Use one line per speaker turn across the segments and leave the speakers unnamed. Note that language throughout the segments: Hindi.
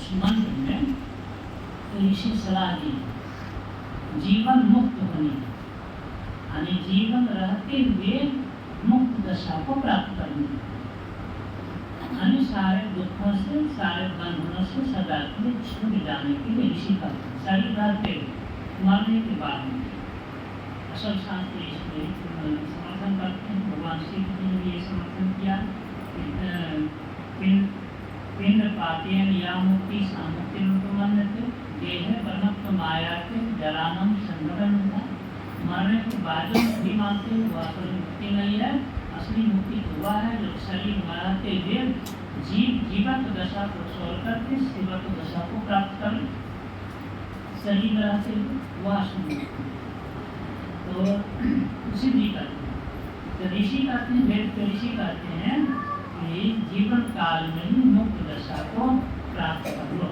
उस मंत्र में तो ऋषि सलाह दी जीवन मुक्त होने, यानी जीवन रहते हुए मुक्त दशा को प्राप्त करने, यानी सारे दुखों से, सारे बंधनों से सदा के लिए छूट जाने के लिए ऋषि का शरीर रहते हुए मरने के बाद में असल शांति इसलिए समर्थन करते हैं। भगवान श्री कृष्ण ने ये समर्थन किया पिंड पातेन या मुक्ति सामुक्ति रूपमन्यते देह बनक्त माया के जलानम संगठन था। मरने के बाद जो मुक्ति मानते हैं वो असल मुक्ति नहीं है, असली मुक्ति हुआ है जो शरीर मरते हुए जीवत दशा को छोड़ करके शिवत दशा को प्राप्त कर शरीर रहते हुए वह असली मुक्ति। तो सिद्धि करते हैं, तो ऋषि कहते हैं, वेद के ऋषि कहते हैं कि जीवन काल में ही मुक्त दशा को प्राप्त कर लो।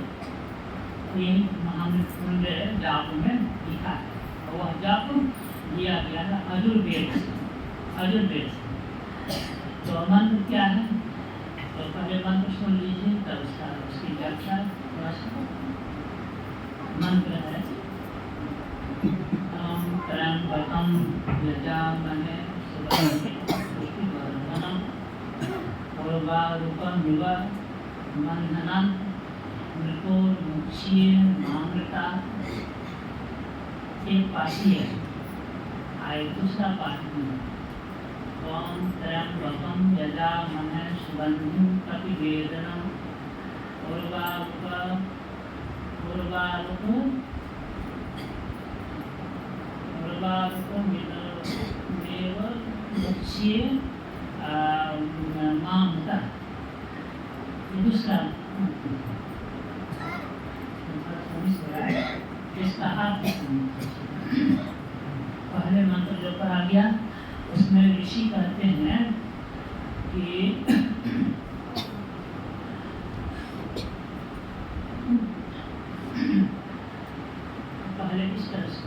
तो यही महामृत्युंजय जाप में लिखा है, और वह जाप दिया गया है अजुर्वेद से। तो मंत्र क्या है, तो पहले मंत्र सुन लीजिए, तब उसकी व्याख्या थोड़ा सा। मंत्र है त्र्यंबकं यजामहे सुगन्धिपुष्टिवर्धनम् उर्वारुकमिव बन्धनं मृत्योर्मुक्षीयमामृतात्। एक पाठी है, आए दूसरा पाठी है ओम त्र्यंबकं यजामहे सुगन्धिं प्रतिवेदनम् उर्वारुकमिव मामृता। दूसरा इसका अर्थ पहले मंत्र जो कहा गया उसमें ऋषि कहते हैं कि पहले इस तरह से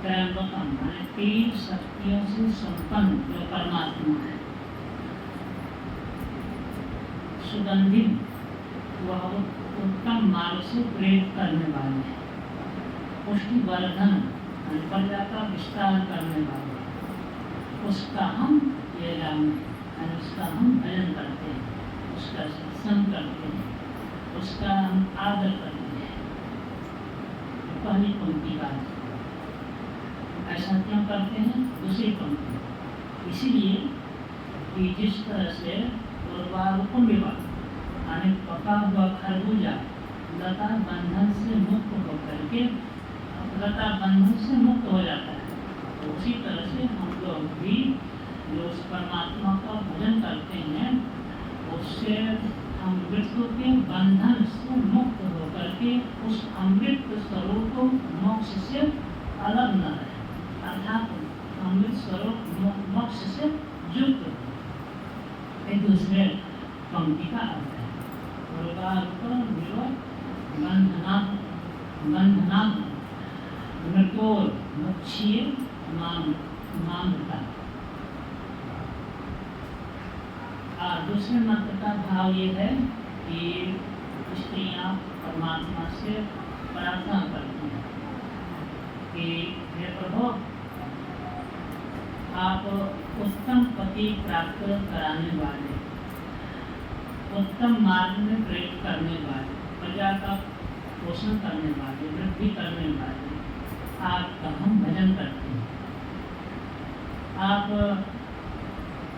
त्र्यंबकम माने तीन शक्तियों से संपन्न जो परमात्मा है, सुगंधित वह उत्तम मार्ग से प्रेरित करने वाले हैं, पुष्टिवर्धन प्रजा का विस्तार करने वाले, उसका हम ये जानते, उसका हम भजन करते हैं, उसका सत्संग करते हैं, उसका हम आदर करते हैं। पहली पंक्ति का ऐसा क्यों करते हैं? दूसरी पंक्ति इसीलिए कि जिस तरह से यानी पका हुआ खरबूजा लता बंधन से मुक्त होकर के लता बंधन से मुक्त हो जाता है, तो उसी तरह से हम लोग भी जो उस परमात्मा का भजन करते हैं उससे हम मृत्यु के बंधन से मुक्त होकर के उस अमृत स्वरूप मोक्ष से अलग न रहे, अर्थात अमृत स्वरूप मोक्ष से युक्त एक दूसरे पंक्ति का अर्थ है। मृत्योर मोक्षीय मामृता। और दूसरे मंत्र का भाव ये है कि स्त्रियां परमात्मा से प्रार्थना करती हैं कि हे प्रभु आप उत्तम पति प्राप्त कराने वाले, उत्तम मार्ग में प्रेरित करने वाले, प्रजा का पोषण करने वाले, वृद्धि करने वाले, आपका हम भजन करते हैं। आप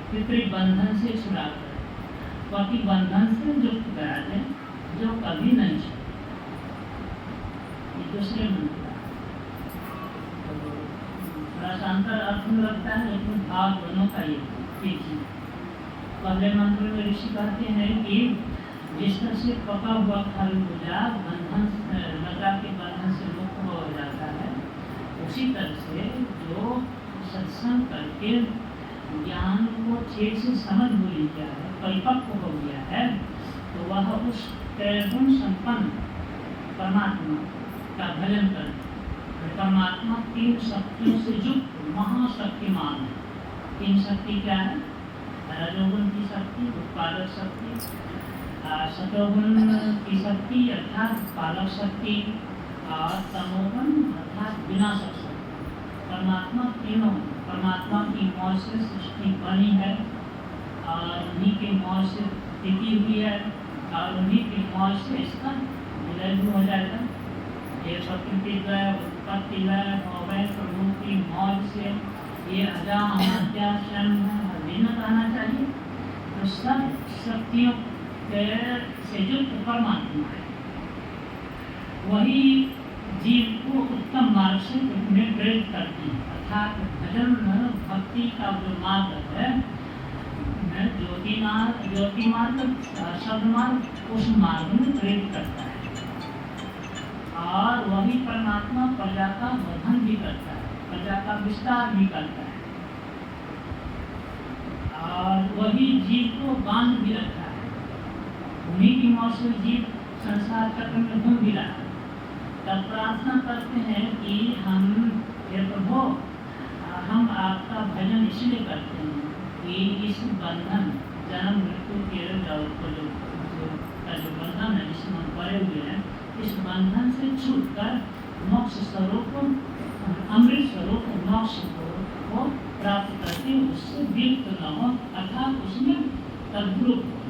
पितृ बंधन से छुड़ा कर पति बंधन से मुक्त करा दें जो कभी नहीं छूटे। ये दूसरे मंत्र थोड़ा सा अंतर अर्थ में लगता है, लेकिन भाव दोनों का ये ठीक है। पहले मंत्र में ऋषि कहते हैं कि जिस तरह से पका हुआ खरबूजा बंधन लता के बंधन से मुक्त हो जाता है, उसी तरह से जो सत्संग करके ज्ञान को ठीक से समझ भूल गया है, परिपक्व हो गया है, तो वह उस त्रैगुण संपन्न परमात्मा का भजन करते। परमात्मा तीन शक्तियों से युक्त महाशक्तिमान है। तीन शक्ति क्या है? रजोगुण की शक्ति, उत्पादक शक्ति, सतोगुण की शक्ति अर्थात पालक शक्ति और तमोगुण अर्थात विनाशक शक्ति। परमात्मा तीनों, परमात्मा की मौज से सृष्टि बनी है और उन्हीं की मौज से टिकी हुई है और उन्हीं की मौज से इसका विलय भी हो जाएगा। ये प्रकृति द्वय, उत्पत्ति द्वय, भोवय प्रभु की मौज से ये अजा अनाद्या क्षण भिन्न कहना चाहिए। तो सब शक्तियों से युक्त परमात्मा है, वही जीव को उत्तम मार्ग से में प्रेरित करती है। अर्थात भजन भक्ति का जो मार्ग है, ज्योति मार्ग शब्द मार्ग, उस मार्ग में प्रेरित करता है। और वही परमात्मा प्रजा का वर्धन भी करता है, प्रजा का विस्तार भी करता है और वही जीव को बांध भी रखता है। उन्हीं की मौत से जीव संसार चक्र में घूम भी रहा है। तब प्रार्थना करते हैं कि हम, हे प्रभु, हम आपका भजन इसलिए करते हैं कि इस बंधन, जन्म मृत्यु के जो बंधन है जिसमें हम पड़े हुए हैं, इस बंधन से छूटकर मोक्ष स्वरूप, अमृत स्वरूप मोक्ष को प्राप्त करके उससे विमुक्त न हो, अर्थात उसमें तद्रूप हो।